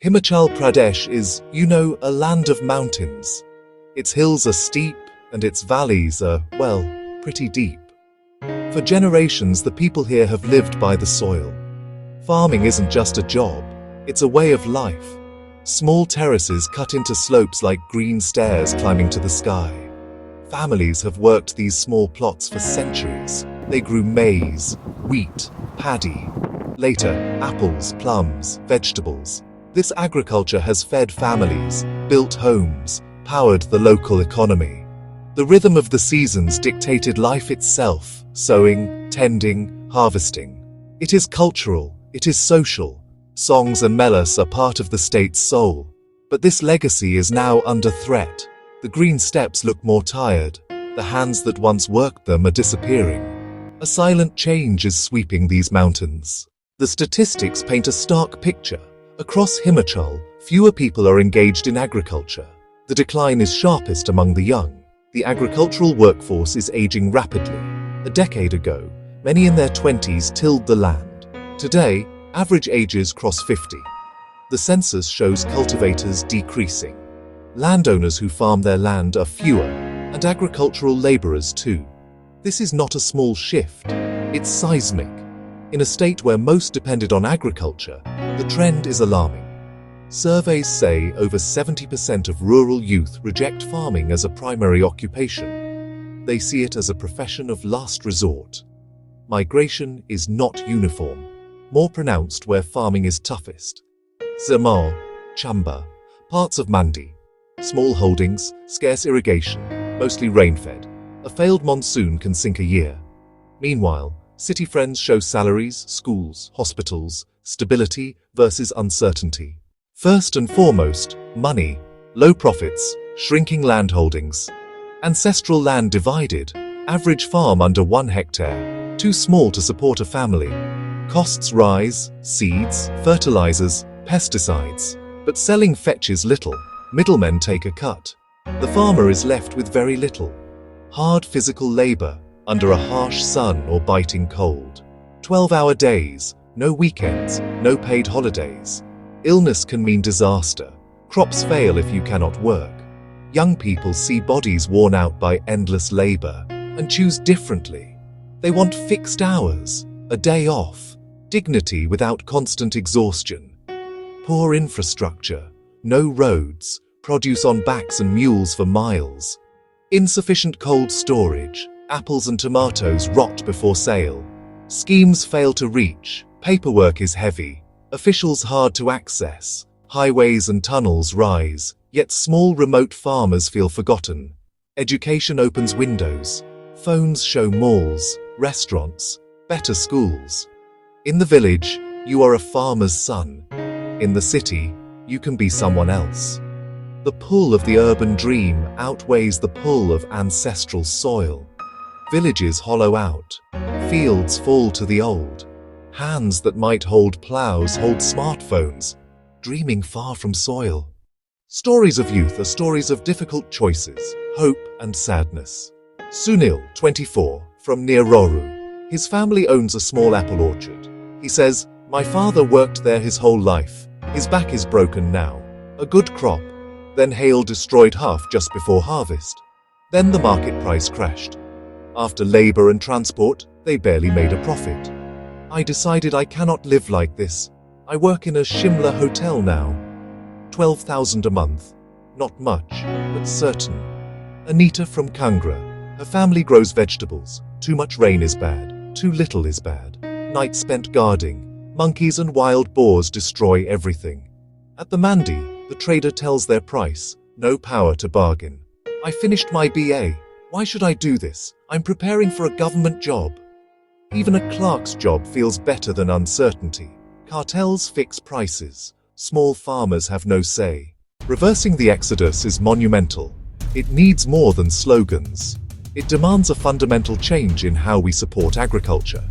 Himachal Pradesh is, a land of mountains. Its hills are steep and its valleys are, pretty deep. For generations, the people here have lived by the soil. Farming isn't just a job, it's a way of life. Small terraces cut into slopes like green stairs climbing to the sky. Families have worked these small plots for centuries. They grew maize, wheat, paddy, later apples, plums, vegetables. This agriculture has fed families, built homes, powered the local economy. The rhythm of the seasons dictated life itself, sowing, tending, harvesting. It is cultural, it is social. Songs and melas are part of the state's soul. But this legacy is now under threat. The green steppes look more tired. The hands that once worked them are disappearing. A silent change is sweeping these mountains. The statistics paint a stark picture. Across Himachal, fewer people are engaged in agriculture. The decline is sharpest among the young. The agricultural workforce is aging rapidly. A decade ago, many in their 20s tilled the land. Today, average ages cross 50. The census shows cultivators decreasing. Landowners who farm their land are fewer, and agricultural laborers too. This is not a small shift, it's seismic. In a state where most depended on agriculture, the trend is alarming. Surveys say over 70% of rural youth reject farming as a primary occupation. They see it as a profession of last resort. Migration is not uniform, more pronounced where farming is toughest. Zamal, Chamba, parts of Mandi. Small holdings, scarce irrigation, mostly rain-fed. A failed monsoon can sink a year. Meanwhile, city friends show salaries, schools, hospitals, stability versus uncertainty. First and foremost, money, low profits, shrinking land holdings. Ancestral land divided, average farm under 1 hectare, too small to support a family. Costs rise, seeds, fertilizers, pesticides. But selling fetches little, middlemen take a cut. The farmer is left with very little. Hard physical labor, under a harsh sun or biting cold. 12-hour days, no weekends, no paid holidays. Illness can mean disaster. Crops fail if you cannot work. Young people see bodies worn out by endless labor and choose differently. They want fixed hours, a day off, dignity without constant exhaustion. Poor infrastructure, no roads, produce on backs and mules for miles. Insufficient cold storage. Apples and tomatoes rot before sale. Schemes fail to reach. Paperwork is heavy. Officials hard to access. Highways and tunnels rise, yet small remote farmers feel forgotten. Education opens windows. Phones show malls, restaurants, better schools. In the village, you are a farmer's son. In the city, you can be someone else. The pull of the urban dream outweighs the pull of ancestral soil. Villages hollow out, fields fall to the old. Hands that might hold plows hold smartphones, dreaming far from soil. Stories of youth are stories of difficult choices, hope and sadness. Sunil, 24, from near Roru. His family owns a small apple orchard. He says, "My father worked there his whole life. His back is broken now. A good crop. Then hail destroyed half just before harvest. Then the market price crashed. After labor and transport, they barely made a profit. I decided I cannot live like this. I work in a Shimla hotel now. 12,000 a month. Not much, but certain." Anita from Kangra. Her family grows vegetables. Too much rain is bad. Too little is bad. Nights spent guarding. Monkeys and wild boars destroy everything. At the Mandi, the trader tells their price. No power to bargain. I finished my BA. Why should I do this? I'm preparing for a government job. Even a clerk's job feels better than uncertainty. Cartels fix prices. Small farmers have no say. Reversing the exodus is monumental. It needs more than slogans. It demands a fundamental change in how we support agriculture.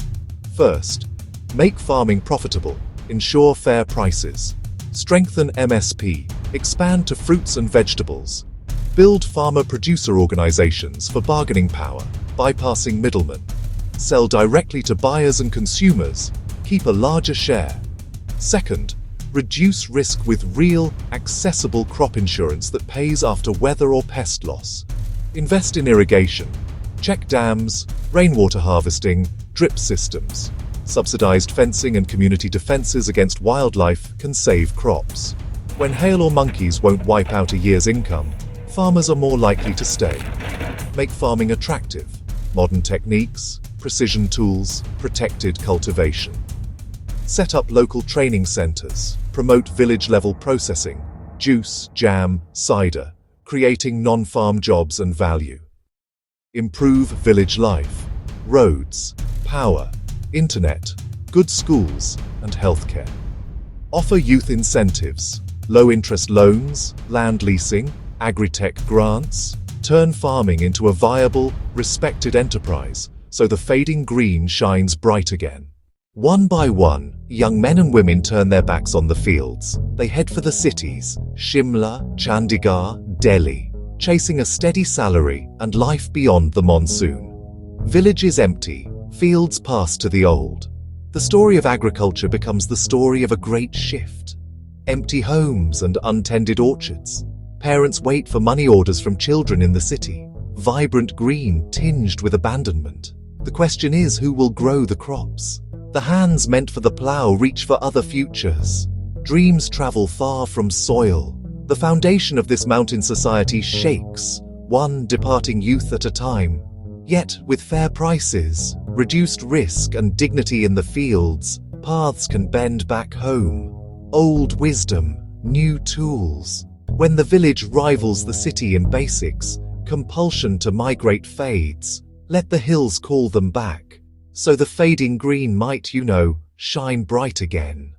First, make farming profitable. Ensure fair prices. Strengthen MSP. Expand to fruits and vegetables. Build farmer-producer organizations for bargaining power, bypassing middlemen. Sell directly to buyers and consumers. Keep a larger share. Second, Reduce risk with real, accessible crop insurance that pays after weather or pest loss. Invest in irrigation. Check dams, rainwater harvesting, drip systems. Subsidized fencing and community defenses against wildlife can save crops. When hail or monkeys won't wipe out a year's income, farmers are more likely to stay. Make farming attractive. Modern techniques, precision tools, protected cultivation. Set up local training centers. Promote village-level processing, juice, jam, cider, creating non-farm jobs and value. Improve village life. Roads, power, internet, good schools, and healthcare. Offer youth incentives, low-interest loans, land leasing, agri-tech grants. Turn farming into a viable, respected enterprise so the fading green shines bright again. One by one, young men and women turn their backs on the fields. They head for the cities, Shimla, Chandigarh, Delhi, chasing a steady salary and life beyond the monsoon. Villages empty, fields pass to the old. The story of agriculture becomes the story of a great shift. Empty homes and untended orchards. Parents wait for money orders from children in the city. Vibrant green tinged with abandonment. The question is, who will grow the crops? The hands meant for the plow reach for other futures. Dreams travel far from soil. The foundation of this mountain society shakes, one departing youth at a time. Yet, with fair prices, reduced risk and dignity in the fields, paths can bend back home. Old wisdom, new tools. When the village rivals the city in basics, compulsion to migrate fades. Let the hills call them back, so the fading green might, shine bright again.